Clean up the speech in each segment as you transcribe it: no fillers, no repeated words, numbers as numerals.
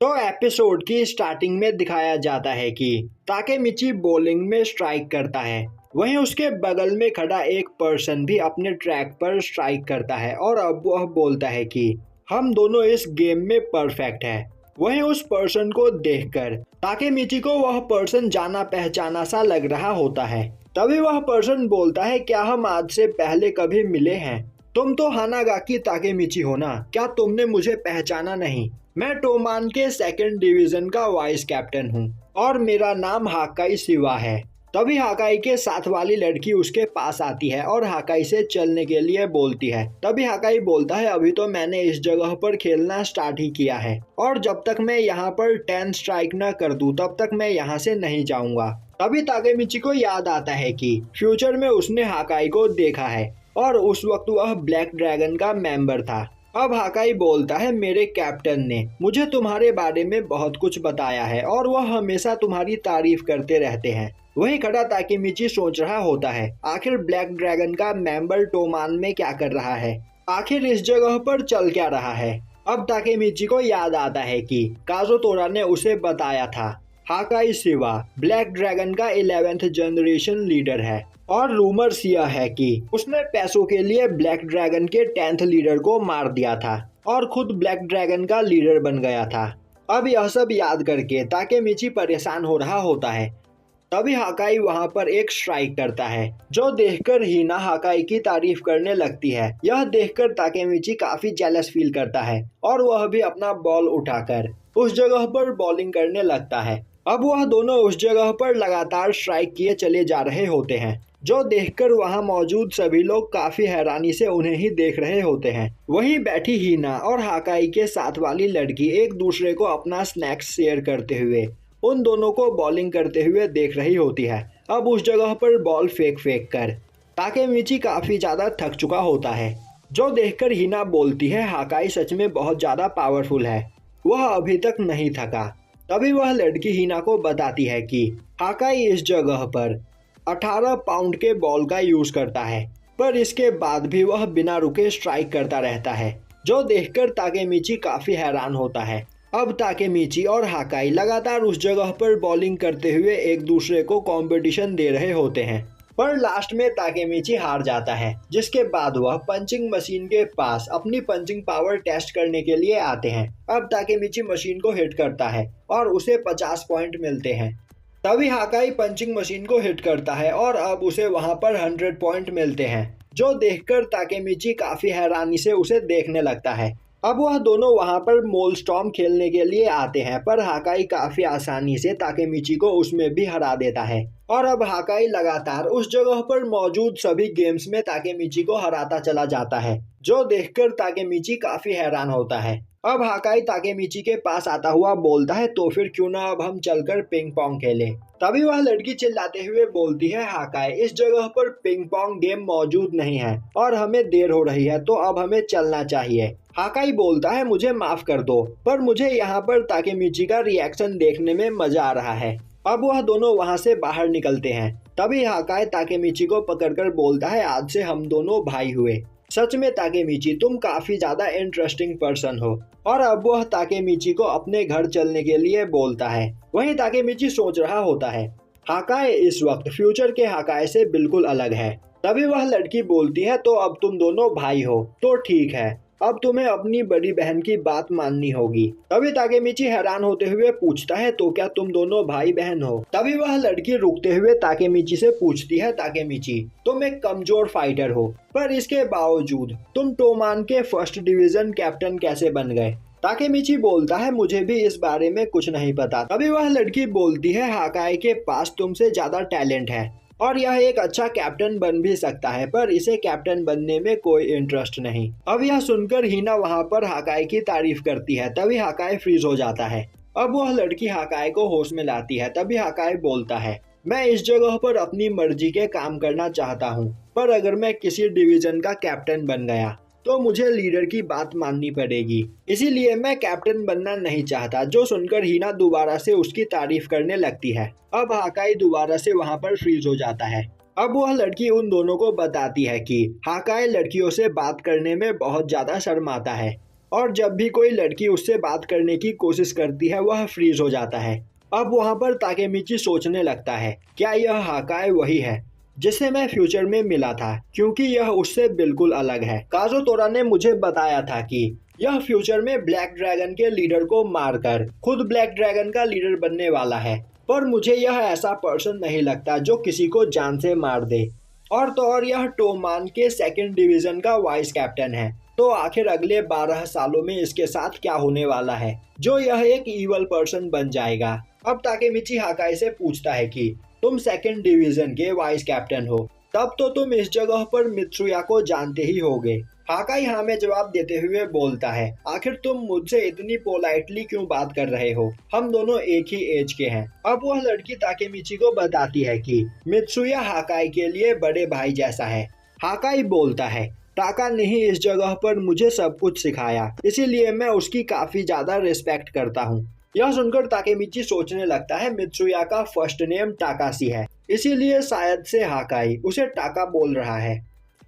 तो एपिसोड की स्टार्टिंग में दिखाया जाता है कि ताकेमिची बॉलिंग में स्ट्राइक करता है, वहीं उसके बगल में खड़ा एक पर्सन भी अपने ट्रैक पर स्ट्राइक करता है और अब वह बोलता है कि हम दोनों इस गेम में परफेक्ट है। वहीं उस पर्सन को देखकर ताकेमिची को वह पर्सन जाना पहचाना सा लग रहा होता है। तभी वह पर्सन बोलता है, क्या हम आज से पहले कभी मिले हैं? तुम तो हानागाकी ताकेमिची हो ना, क्या तुमने मुझे पहचाना नहीं? मैं टोमान के सेकंड डिवीजन का वाइस कैप्टन हूँ और मेरा नाम हाकाई शिवा है। तभी हाकाई के साथ वाली लड़की उसके पास आती है और हाकाई से चलने के लिए बोलती है। तभी हाकाई बोलता है, अभी तो मैंने इस जगह पर खेलना स्टार्ट ही किया है और जब तक मैं यहाँ पर 10 स्ट्राइक न कर दूं तब तक मैं यहाँ से नहीं जाऊंगा। तभी ताकेमिची को याद आता है कि फ्यूचर में उसने हाकाई को देखा है और उस वक्त वह ब्लैक ड्रैगन का मेंबर था। अब हाकाई बोलता है, मेरे कैप्टन ने मुझे तुम्हारे बारे में बहुत कुछ बताया है और वह हमेशा तुम्हारी तारीफ करते रहते हैं। वहीं खड़ा ताकेमिची सोच रहा होता है, आखिर ब्लैक ड्रैगन का मेंबर टोमान में क्या कर रहा है, आखिर इस जगह पर चल क्या रहा है। अब ताकेमिची को याद आता है कि काजोतोरा ने उसे बताया था हाकाई शिवा ब्लैक ड्रैगन का 11th जनरेशन लीडर है और रूमर्स यह है कि उसने पैसों के लिए ब्लैक ड्रैगन के 10th लीडर को मार दिया था और खुद ब्लैक ड्रैगन का लीडर बन गया था। अब यह सब याद करके ताकेमिची परेशान हो रहा होता है। तभी हाकाई वहां पर एक स्ट्राइक करता है, जो देखकर हिना हाकाई की तारीफ करने लगती है। यह देखकर ताकेमिची काफी जेलस फील करता है और वह भी अपना बॉल उठाकर उस जगह पर बॉलिंग करने लगता है। अब वह दोनों उस जगह पर लगातार स्ट्राइक किए चले जा रहे होते हैं, जो देखकर वहां मौजूद सभी लोग काफी हैरानी से उन्हें ही देख रहे होते हैं। वहीं बैठी हिना और हाकाई के साथ वाली लड़की एक दूसरे को अपना स्नैक्स शेयर करते हुए उन दोनों को बॉलिंग करते हुए देख रही होती है। अब उस जगह पर बॉल फेंक कर ताकेमिची काफी ज्यादा थक चुका होता है, जो देखकर हिना बोलती है, हाकाई सच में बहुत ज्यादा पावरफुल है, वह अभी तक नहीं थका। तभी वह लड़की हिना को बताती है कि हाकाई इस जगह पर 18 पाउंड के बॉल का यूज करता है, पर इसके बाद भी वह बिना रुके स्ट्राइक करता रहता है, जो देखकर ताकेमिची काफी हैरान होता है। अब ताकेमिची और हाकाई लगातार उस जगह पर बॉलिंग करते हुए एक दूसरे को कंपटीशन दे रहे होते हैं, पर लास्ट में ताकेमिची हार जाता है, जिसके बाद वह पंचिंग मशीन के पास अपनी पंचिंग पावर टेस्ट करने के लिए आते हैं। अब ताकेमिची मशीन को हिट करता है और उसे 50 पॉइंट मिलते हैं। तभी हाकाई पंचिंग मशीन को हिट करता है और अब उसे वहां पर 100 पॉइंट मिलते हैं, जो देखकर ताकेमिची काफी हैरानी से उसे देखने लगता है। अब वह दोनों वहां पर मोलस्टॉर्म खेलने के लिए आते हैं, पर हाकाई काफी आसानी से ताकेमिची को उसमें भी हरा देता है और अब हाकाई लगातार उस जगह पर मौजूद सभी गेम्स में ताकेमिची को हराता चला जाता है, जो देखकर ताकेमिची काफी हैरान होता है। अब हाकाई ताकेमिची के पास आता हुआ बोलता है, तो फिर क्यों ना अब हम चलकर पिंग पोंग खेलें। तभी वह लड़की चिल्लाते हुए बोलती है, हाकाई इस जगह पर पिंग पोंग गेम मौजूद नहीं है और हमें देर हो रही है, तो अब हमें चलना चाहिए। हाकाई बोलता है, मुझे माफ कर दो, पर मुझे यहाँ पर ताकेमिची का रिएक्शन देखने में मजा आ रहा है। अब वह दोनों वहाँ से बाहर निकलते हैं। तभी हाकाई ताकेमिची को पकड़कर बोलता है, आज से हम दोनों भाई हुए। सच में ताकेमिची, तुम काफी ज्यादा इंटरेस्टिंग पर्सन हो। और अब वह ताकेमिची को अपने घर चलने के लिए बोलता है। वहीं ताकेमिची सोच रहा होता है, हाकाई इस वक्त फ्यूचर के हाकाई से बिल्कुल अलग है। तभी वह लड़की बोलती है, तो अब तुम दोनों भाई हो, तो ठीक है, अब तुम्हें अपनी बड़ी बहन की बात माननी होगी। तभी ताकेमिची हैरान होते हुए पूछता है, तो क्या तुम दोनों भाई बहन हो? तभी वह लड़की रुकते हुए ताकेमिची से पूछती है, ताकेमिची तुम एक कमजोर फाइटर हो, पर इसके बावजूद तुम टोमान के फर्स्ट डिवीजन कैप्टन कैसे बन गए? ताकेमिची बोलता है, मुझे भी इस बारे में कुछ नहीं पता। तभी वह लड़की बोलती है, हाकाई के पास तुमसे ज्यादा टैलेंट है और यह एक अच्छा कैप्टन बन भी सकता है, पर इसे कैप्टन बनने में कोई इंटरेस्ट नहीं। अब यह सुनकर हिना वहां पर हाकाई की तारीफ करती है। तभी हाकाई फ्रीज हो जाता है। अब वह लड़की हाकाई को होश में लाती है। तभी हाकाई बोलता है, मैं इस जगह पर अपनी मर्जी के काम करना चाहता हूँ, पर अगर मैं किसी डिवीजन का कैप्टन बन गया तो मुझे लीडर की बात माननी पड़ेगी, इसीलिए मैं कैप्टन बनना नहीं चाहता। जो सुनकर हिना दोबारा से उसकी तारीफ करने लगती है। अब हाकाई दोबारा से वहां पर फ्रीज हो जाता है। अब वह लड़की उन दोनों को बताती है कि हाकाई लड़कियों से बात करने में बहुत ज्यादा शर्माता है और जब भी कोई लड़की उससे बात करने की कोशिश करती है वह फ्रीज हो जाता है। अब वहाँ पर ताकेमिची सोचने लगता है, क्या यह हाकाई वही है जिसे मैं फ्यूचर में मिला था, क्योंकि यह उससे बिल्कुल अलग है। काजुतोरा ने मुझे बताया था कि यह फ्यूचर में ब्लैक ड्रैगन के लीडर को मारकर खुद ब्लैक ड्रैगन का लीडर बनने वाला है, पर मुझे यह ऐसा पर्सन नहीं लगता जो किसी को जान से मार दे। और तो और यह टोमान के सेकंड डिवीजन का वाइस कैप्टन है, तो आखिर अगले 12 सालों में इसके साथ क्या होने वाला है जो यह एक ईवल पर्सन बन जाएगा। अब ताकेमिची हाकाई से पूछता है कि तुम सेकंड डिवीजन के वाइस कैप्टन हो, तब तो तुम इस जगह पर मित्सुया को जानते ही होगे। हाकाई हाँ में जवाब देते हुए बोलता है, आखिर तुम मुझसे इतनी पोलाइटली क्यों बात कर रहे हो, हम दोनों एक ही एज के हैं। अब वह लड़की ताकेमिची को बताती है कि मित्सुया हाकाई के लिए बड़े भाई जैसा है। हाकाई बोलता है, टाका ने ही इस जगह पर मुझे सब कुछ सिखाया, इसीलिए मैं उसकी काफी ज्यादा रिस्पेक्ट करता हूँ। यह सुनकर ताकेमिची सोचने लगता है मित्सुया का फर्स्ट नेम टाकाशी है, इसीलिए शायद से हाकाई उसे टाका बोल रहा है।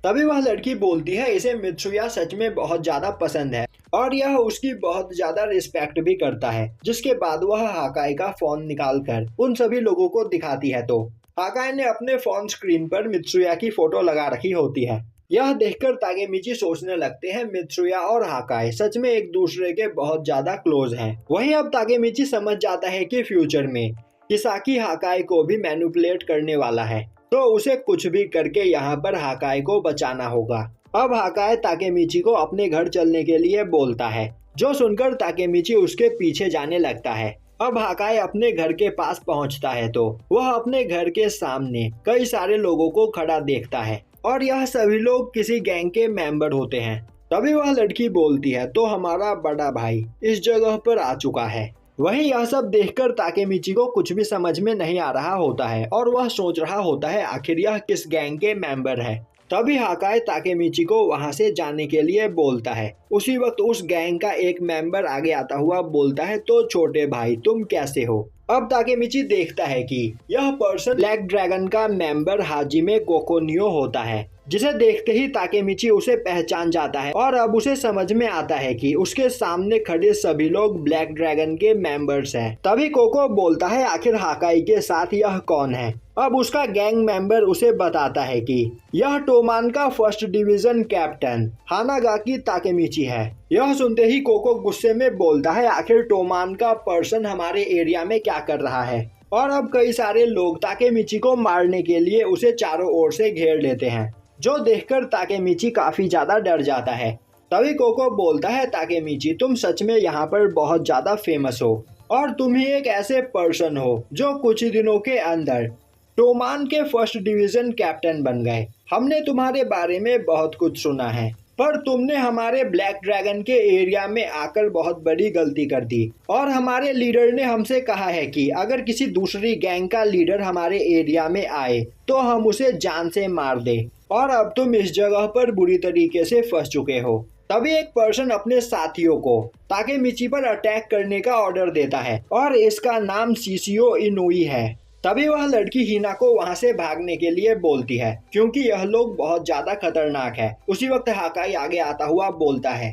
तभी वह लड़की बोलती है, इसे मित्सुया सच में बहुत ज्यादा पसंद है और यह उसकी बहुत ज्यादा रिस्पेक्ट भी करता है। जिसके बाद वह हाकाई का फोन निकालकर उन सभी लोगों को दिखाती है तो हाकाई ने अपने फोन स्क्रीन पर मित्सुया की फोटो लगा रखी होती है। यह देखकर ताकेमिची सोचने लगते हैं मित्सुया और हाकाई सच में एक दूसरे के बहुत ज्यादा क्लोज हैं। वहीं अब ताकेमिची समझ जाता है कि फ्यूचर में किसाकी हाकाई को भी मैनिपुलेट करने वाला है, तो उसे कुछ भी करके यहाँ पर हाकाई को बचाना होगा। अब हाकाई ताकेमिची को अपने घर चलने के लिए बोलता है, जो सुनकर ताकेमिची उसके पीछे जाने लगता है। अब हाकाई अपने घर के पास पहुंचता है तो वह अपने घर के सामने कई सारे लोगों को खड़ा देखता है और यह सभी लोग किसी गैंग के मेंबर होते हैं। तभी वह लड़की बोलती है, तो हमारा बड़ा भाई इस जगह पर आ चुका है। वहीं यह सब देखकर ताकेमिची को कुछ भी समझ में नहीं आ रहा होता है और वह सोच रहा होता है आखिर यह किस गैंग के मेंबर है। तभी हाकाई ताकेमिची को वहां से जाने के लिए बोलता है। उसी वक्त उस गैंग का एक मेंबर आगे आता हुआ बोलता है, तो छोटे भाई तुम कैसे हो। अब ताकेमिची देखता है कि यह पर्सन ब्लैक ड्रैगन का मेंबर हाजिमे कोकोनियो होता है, जिसे देखते ही ताकेमिची उसे पहचान जाता है और अब उसे समझ में आता है कि उसके सामने खड़े सभी लोग ब्लैक ड्रैगन के मेंबर्स हैं। तभी कोको बोलता है, आखिर हाकाई के साथ यह कौन है। अब उसका गैंग मेंबर उसे बताता है कि यह टोमान का फर्स्ट डिवीजन कैप्टन हानागाकी ताकेमिची है। यह सुनते ही कोको गुस्से में बोलता है, आखिर टोमान का पर्सन हमारे एरिया में क्या कर रहा है। और अब कई सारे लोग ताकेमिची को मारने के लिए उसे चारों ओर से घेर लेते हैं, जो देखकर ताकेमिची काफी ज्यादा डर जाता है। तभी कोको बोलता है, ताकेमिची तुम सच में यहाँ पर बहुत ज्यादा फेमस हो और तुम ही एक ऐसे पर्सन हो जो कुछ ही दिनों के अंदर टोमान के फर्स्ट डिवीजन कैप्टन बन गए। हमने तुम्हारे बारे में बहुत कुछ सुना है, पर तुमने हमारे ब्लैक ड्रैगन के एरिया में आकर बहुत बड़ी गलती कर दी और हमारे लीडर ने हमसे कहा है कि अगर किसी दूसरी गैंग का लीडर हमारे एरिया में आए तो हम उसे जान से मार दे, और अब तुम इस जगह पर बुरी तरीके से फंस चुके हो। तभी एक पर्सन अपने साथियों को ताकेमिची पर अटैक करने का ऑर्डर देता है और इसका नाम सीसीओ इनुई है। तभी वह लड़की हिना को वहां से भागने के लिए बोलती है, क्योंकि यह लोग बहुत ज्यादा खतरनाक है। उसी वक्त हाकाई आगे आता हुआ बोलता है,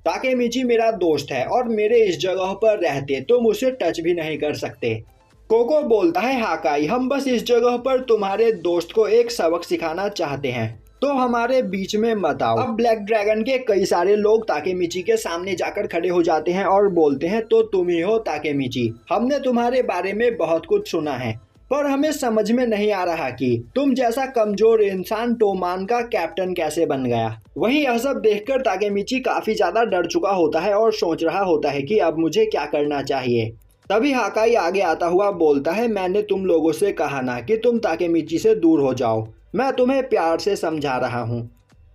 ताकेमिची मेरा दोस्त है और मेरे इस जगह पर रहते तुम उसे टच भी नहीं कर सकते। कोको बोलता है, हाकाई हम बस इस जगह पर तुम्हारे दोस्त को एक सबक सिखाना चाहते हैं, तो हमारे बीच में मत आओ। अब ब्लैक ड्रैगन के कई सारे लोग ताकेमिची के सामने जाकर खड़े हो जाते हैं और बोलते हैं, तो तुम ही हो ताकेमिची, हमने तुम्हारे बारे में बहुत कुछ सुना है, पर हमें समझ में नहीं आ रहा कि तुम जैसा कमजोर इंसान टोमान का कैप्टन कैसे बन गया। वहीं यह सब देखकर ताकेमिची काफी ज्यादा डर चुका होता है और सोच रहा होता है कि अब मुझे क्या करना चाहिए। तभी हाकाई आगे आता हुआ बोलता है, मैंने तुम लोगों से कहा ना कि तुम ताकेमिची से दूर हो जाओ, मैं तुम्हें प्यार से समझा रहा हूँ।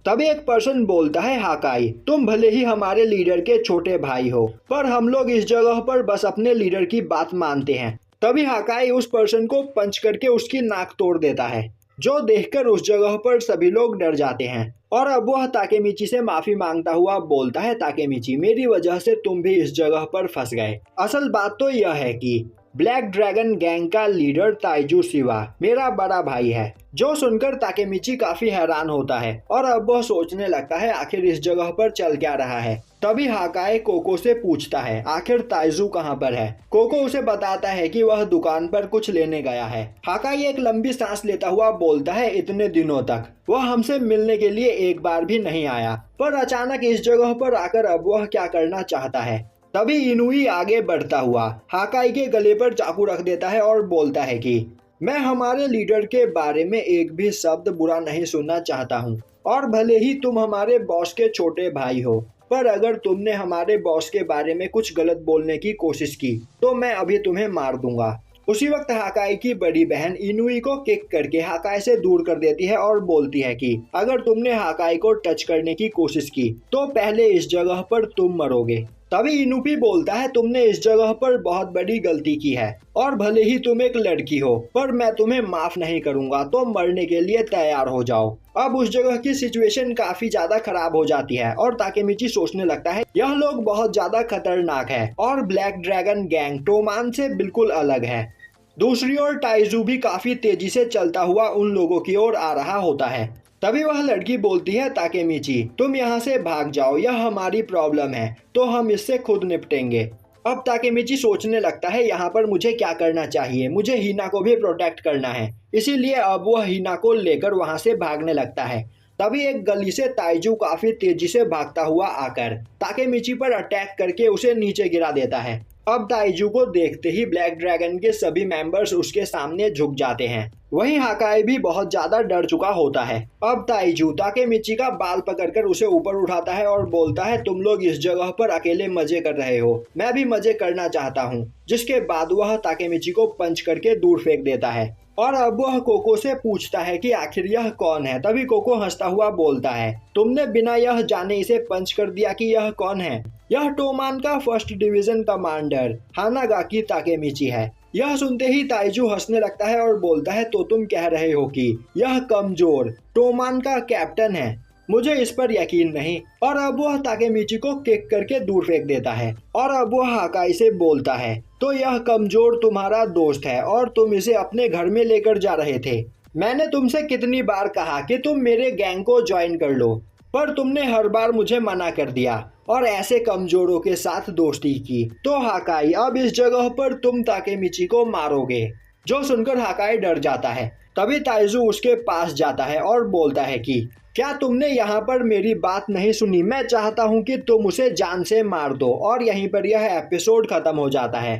तभी एक पर्सन बोलता है, हाकाई तुम भले ही हमारे लीडर के छोटे भाई हो, पर हम लोग इस जगह पर बस अपने लीडर की बात मानते हैं। तभी हाकाई उस पर्सन को पंच करके उसकी नाक तोड़ देता है, जो देखकर उस जगह पर सभी लोग डर जाते हैं। और अब वह ताकेमिची से माफी मांगता हुआ बोलता है, ताकेमिची मेरी वजह से तुम भी इस जगह पर फंस गए। असल बात तो यह है कि ब्लैक ड्रैगन गैंग का लीडर ताइजू शिवा मेरा बड़ा भाई है। जो सुनकर ताकेमिची काफी हैरान होता है और अब वह सोचने लगता है आखिर इस जगह पर चल क्या रहा है। तभी हाकाई कोको से पूछता है आखिर ताइजू कहाँ पर है। कोको उसे बताता है कि वह दुकान पर कुछ लेने गया है। हाकाई एक लंबी सांस लेता हुआ बोलता है इतने दिनों तक वह हमसे मिलने के लिए एक बार भी नहीं आया, पर अचानक इस जगह पर आकर अब वह क्या करना चाहता है। तभी इनुई आगे बढ़ता हुआ हाकाई के गले पर चाकू रख देता है और बोलता है कि मैं हमारे लीडर के बारे में एक भी शब्द बुरा नहीं सुनना चाहता हूँ, और भले ही तुम हमारे बॉस के छोटे भाई हो, पर अगर तुमने हमारे बॉस के बारे में कुछ गलत बोलने की कोशिश की तो मैं अभी तुम्हें मार दूंगा। उसी वक्त हाकाई की बड़ी बहन इनुई को किक करके हाकाई से दूर कर देती है और बोलती है कि अगर तुमने हाकाई को टच करने की कोशिश की तो पहले इस जगह पर तुम मरोगे। तभी इनुपी बोलता है तुमने इस जगह पर बहुत बड़ी गलती की है, और भले ही तुम एक लड़की हो पर मैं तुम्हें माफ नहीं करूंगा, तो मरने के लिए तैयार हो जाओ। अब उस जगह की सिचुएशन काफी ज्यादा खराब हो जाती है और ताकेमिची सोचने लगता है यह लोग बहुत ज्यादा खतरनाक है और ब्लैक ड्रैगन गैंग टोमान से बिल्कुल अलग है। दूसरी ओर टाइजू भी काफी तेजी से चलता हुआ उन लोगों की ओर आ रहा होता है। तभी वह लड़की बोलती है ताकेमिची तुम यहाँ से भाग जाओ, यह हमारी प्रॉब्लम है तो हम इससे खुद निपटेंगे। अब ताकेमिची सोचने लगता है यहाँ पर मुझे क्या करना चाहिए, मुझे हिना को भी प्रोटेक्ट करना है, इसीलिए अब वह हिना को लेकर वहाँ से भागने लगता है। तभी एक गली से ताइजू काफी तेजी से भागता हुआ आकर ताकेमिची पर अटैक करके उसे नीचे गिरा देता है। अब ताइजू को देखते ही ब्लैक ड्रैगन के सभी मेंबर्स उसके सामने झुक जाते हैं। वहीं हाकाई भी बहुत ज्यादा डर चुका होता है। अब ताइजू ताकेमिची का बाल पकड़कर उसे ऊपर उठाता है और बोलता है तुम लोग इस जगह पर अकेले मजे कर रहे हो, मैं भी मजे करना चाहता हूँ। जिसके बाद वह ताकेमिची को पंच करके दूर फेंक देता है और अब वह कोको से पूछता है कि आखिर यह कौन है। तभी कोको हंसता हुआ बोलता है तुमने बिना यह जाने इसे पंच कर दिया कि यह कौन है। यह टोमान का फर्स्ट डिवीजन कमांडर हानागाकी ताकेमिची है। यह सुनते ही ताइजू हंसने लगता है और बोलता है तो तुम कह रहे हो कि यह कमजोर टोमान का कैप्टन है, मुझे इस पर यकीन नहीं। और अब वह ताकेमिची को किक करके दूर फेंक देता है और अब वह हाकाई से बोलता है तो यह कमजोर तुम्हारा दोस्त है और तुम इसे अपने घर में लेकर जा रहे थे। मैंने तुमसे कितनी बार कहा कि तुम मेरे गैंग को ज्वाइन कर लो, पर तुमने हर बार मुझे मना कर दिया और ऐसे कमजोरों के साथ दोस्ती की। तो हाकाई अब इस जगह पर तुम ताकेमिची को मारोगे। जो सुनकर हाकाई डर जाता है। तभी ताइजू उसके पास जाता है और बोलता है कि क्या तुमने यहाँ पर मेरी बात नहीं सुनी, मैं चाहता हूँ कि तुम उसे जान से मार दो। और यहीं पर यह एपिसोड खत्म हो जाता है।